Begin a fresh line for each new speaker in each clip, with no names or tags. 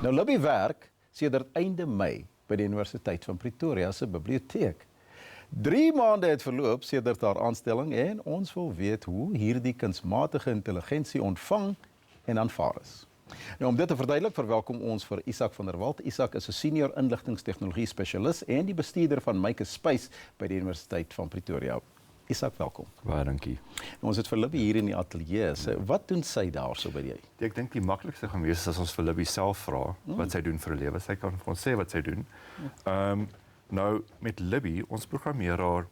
Nou Libby werk sedert einde Mei by die Universiteit van Pretoria se biblioteek. 3 maande het verloop sedert haar aanstelling en ons wil weet hoe hierdie kunsmatige intelligensie ontvang en aanvaar is. Nou om dit te verduidelik, verwelkom ons vir Isak van der Walt. Isak is 'n senior inligtingstegnologie spesialis en die bestuurder van Makerspace by die Universiteit van Pretoria. Isak, welkom.
Baie dankie.
Nou, ons het vir Libby hier in die ateljee. Wat doen sy daarso by jy?
Ek dink die maklikste gaan wees is as ons vir Libby self vra wat sy doen vir 'n lewe. Sy kan vir ons sê wat sy doen. Nou met Libby, ons programmeer haar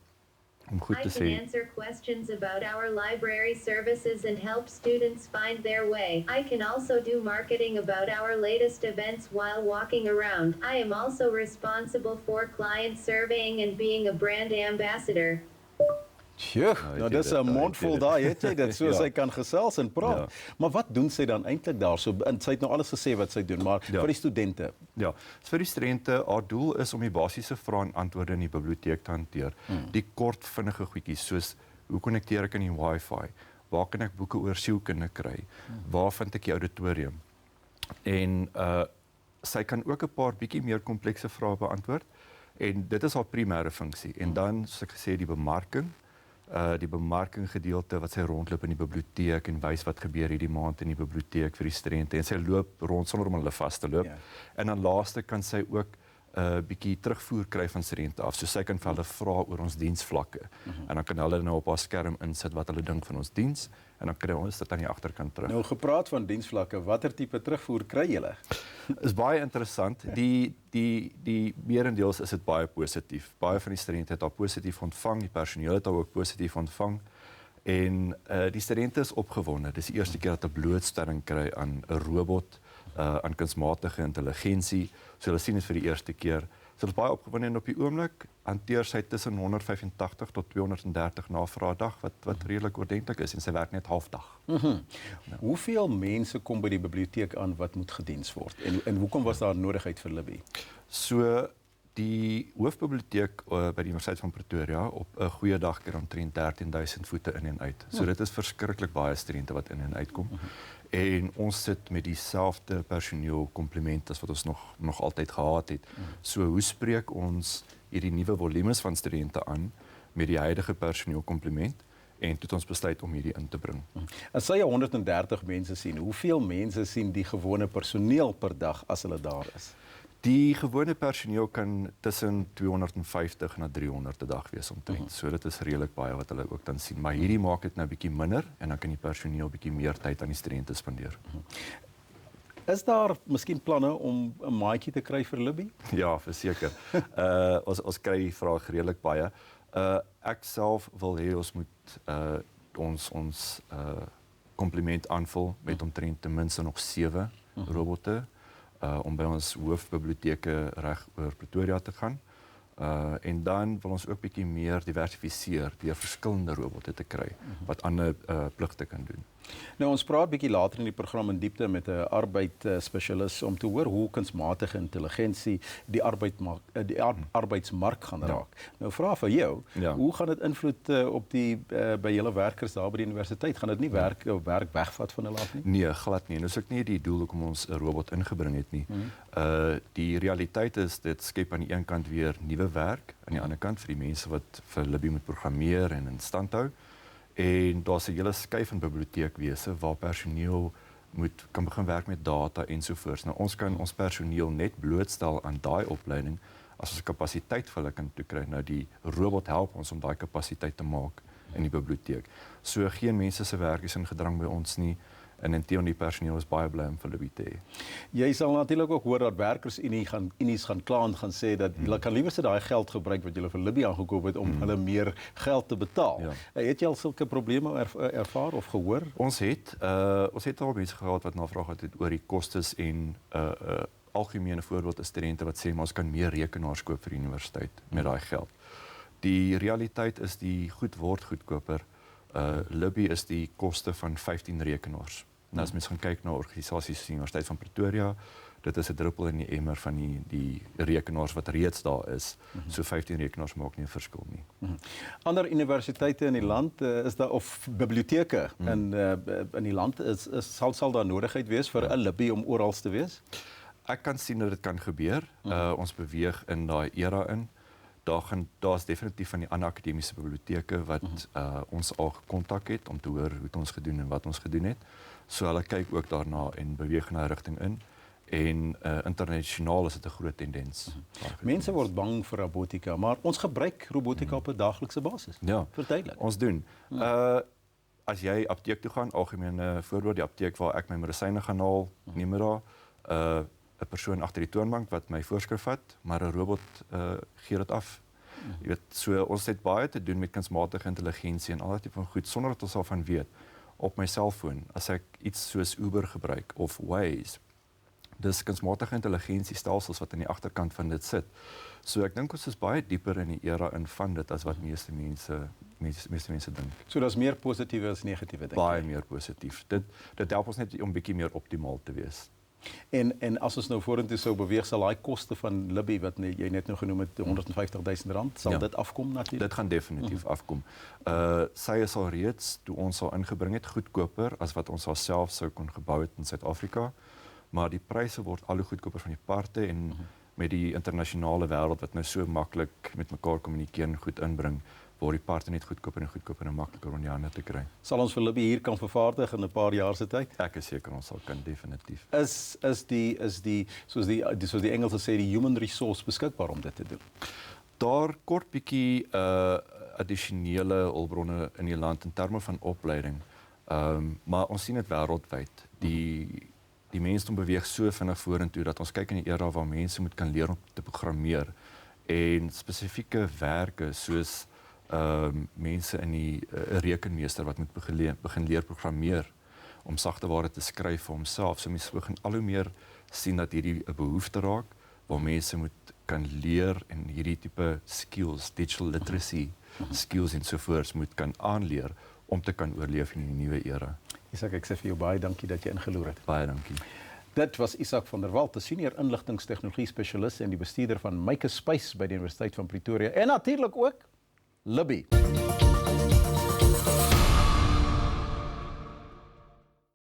om goed te
I
sê.
can answer questions about our library services and help students find their way. I can also do marketing about our latest events while walking around. I am also responsible for client surveying and being a brand ambassador.
Tjoe, nou dis 'n mondvol daai, het jy dit, so sy kan gesels en praat. Maar wat doen sy dan eintlik daarso? Sy het nou alles gesê wat sy doen, maar vir die studente.
Ja, vir die studente, haar doel is om die basiese vrae en antwoorde in die biblioteek te hanteer. Die kort vinnige goedjies soos hoe konnekteer ek aan die Wi-Fi? Waar kan ek boeke oor sielkunde kry? Waar vind ek die auditorium? En sy kan ook 'n paar bietjie meer komplekse vrae beantwoord en dit is haar primêre funksie. En dan soos ek gesê die bemarking gedeelte wat sy rondloop in die biblioteek en wys wat gebeur hierdie maand in die biblioteek vir die studente en sy loop rond sonder om hulle vas te loop. En dan laaste kan sy ook 'n bietjie terugvoer kry van studente af. So sy kan vir hulle vra oor ons diensvlakke. En dan kan hulle nou op haar skerm insit wat hulle dink van ons diens en dan kry ons dit aan die agterkant terug.
Nou gepraat van diensvlakke, watter tipe terugvoer kry julle?
Is baie interessant. Die meerendeels is dit baie positief. Baie van die studente het haar positief ontvang, die personeel het haar ook positief ontvang. En die studente is opgewonde. Dis die eerste keer dat 'n blootstelling kry aan 'n robot, aan kunsmatige intelligensie. So hulle sien dit vir die eerste keer. So hulle is baie opgewonde en op die oomblik hanteer sy tussen 185 tot 230 navrae 'n dag wat redelik ordentlik is en sy werk net halfdag.
Hoeveel mense kom by die biblioteek aan wat moet gediens word? En hoekom was daar nodigheid vir Libby?
So die hoofbiblioteek by die Universiteit van Pretoria op 'n goeie dag kan omtrent 13,000 voete in en uit. So dit is verskriklik baie studente wat in en uit kom. En ons sit met dieselfde personeel komplement as wat ons nog altyd gehad het. So hoe spreek ons hierdie nuwe volumes van studente aan met die huidige personeel komplement en toe het ons besluit om hierdie in te bring.
As sy 130 mense sien, hoeveel mense sien die gewone personeel per dag as hulle daar is?
Die gewone personeel kan tussen 250 na 300 'n dag wees omtrent. So dit is redelik baie wat hulle ook dan sien, maar hierdie maak dit nou bietjie minder en dan kan die personeel bietjie meer tyd aan die studente spandeer.
Is daar miskien planne om 'n maatjie te kry vir Libby?
Ja, verseker. Ons kry die vraag redelik baie. Ek self wil hê ons moet ons komplement aanvul met omtrent ten minste nog 7 robotte om by ons hoofbiblioteke reg oor Pretoria te gaan. En dan wil ons ook bietjie meer diversifiseer deur verskillende robotte te kry wat ander pligte kan doen.
Nou ons praat bietjie later in die program in diepte met 'n arbeidsspesialis om te hoor hoe kunsmatige intelligensie die arbeidsmark gaan raak. Nou vra vir jou, hoe gaan dit invloed op die by julle werkers daar by die universiteit? Gaan dit nie werk wegvat van hulle af nie?
Nee, glad nie. En dis ook nie die doel hoekom ons 'n robot ingebring het nie. Die realiteit is dit skep aan die een kant weer nuwe werk, aan die ander kant vir die mense wat vir Libby moet programmeer en in stand hou. En daar's 'n hele skuif van biblioteekwese waar personeel kan begin werk met data ensovoorts. Nou ons kan ons personeel net blootstel aan daai opleiding as ons kapasiteit vir hulle kan toekry. Nou die robot help ons om daai kapasiteit te maak in die biblioteek. So geen mense se werk is in gedrang by ons nie. En inteendeel die personeel is baie bly om vir Libby te hê.
Jy sal natuurlik ook hoor dat werkersunies gaan kla en gaan sê dat hulle kan liewer daai geld gebruik wat julle vir Libby aangekoop het om hulle meer geld te betaal. Het jy al sulke probleme ervaar of gehoor?
Ons het al mense gehad wat navraag het oor die kostes en algemene voorbeeld is studente wat sê maar ons kan meer rekenaars koop vir die universiteit met daai geld. Die realiteit is die goed word goedkoper. Libby is die koste van 15 rekenaars. Nou as mens gaan kyk na organisasies soos die Universiteit van Pretoria, dit is 'n druppel in die emmer van die rekenaars wat reeds daar is. So 15 rekenaars maak nie 'n verskil nie.
Ander universiteite in die land is daar of biblioteke in die land sal daar nodigheid wees vir 'n Libby om oral te wees?
ek kan sien dat dit kan gebeur. Ons beweeg in daai era in. Daar's definitief van die ander akademiese biblioteke wat ons al gekontak het om te hoor hoe het ons gedoen en wat ons gedoen het. So hulle kyk ook daarna en beweeg in 'n rigting in. En internasionaal is dit 'n groot tendens.
Mense word bang vir robotika, maar ons gebruik robotika op 'n daaglikse basis.
Ja,
verduidelik.
ons doen. As jy apteek toe gaan, algemene voorbeeld, die apteek waar ek my medisyne gaan haal, neem daar 'n persoon agter die toonbank wat my voorskrif vat, maar 'n robot gee dit af. Jy weet, so ons het baie te doen met kunsmatige intelligensie en al daai tipe van goed sonder dat ons daarvan weet. Op my selfoon, as ek iets soos Uber gebruik of Waze, dis kunsmatige intelligensiestelsels wat aan die agterkant van dit sit. So ek dink ons is baie dieper in die era in van dit as wat meeste mense dink.
So daar's meer positiewe as negatiewe dink
Baie meer positief. Dit help ons net om bietjie meer optimaal te wees.
En as ons nou vorentoe sou beweeg, sal daai koste van Libby wat jy net nou genoem het, R150,000, sal dit afkom natuurlik?
Dit gaan definitief afkom. Sy is al reeds, toe ons al ingebring het, goedkoper as wat ons self sou kon gebou het in Suid-Afrika. Maar die pryse word al hoe goedkoper van die parte en met die internasionale wêreld wat nou so maklik met mekaar kommunikeer en goed inbring, word die parte net goedkoper en makliker om die hande te kry.
Sal ons vir Libby hier kan vervaardig in 'n paar jaar se tyd?
Ek is seker ons sal kan definitief.
Is die soos die Engelse sê die human resource beskikbaar om dit te doen?
Daar kort bietjie addisionele hulpbronne in die land in terme van opleiding. Maar ons sien dit wêreldwyd. Die mensdom beweeg so vinnig vorentoe dat ons kyk in 'n era waar mense moet kan leer om te programmeer en spesifieke werke soos mense in die rekenmeester wat moet begin leer programmeer om sagte ware te skryf vir homself. So mense begin al hoe meer sien dat hierdie 'n behoefte raak waar mense moet kan leer en hierdie tipe skills, digital literacy skills en sovoorts moet kan aanleer om te kan oorleef in die nuwe era.
Isak, ek sê vir jou baie dankie dat jy ingeloer het.
Baie dankie.
Dit was Isak van der Walt, 'n senior inligtingstegnologie spesialis en die bestuurder van Make a Space by die Universiteit van Pretoria en natuurlik ook Libby.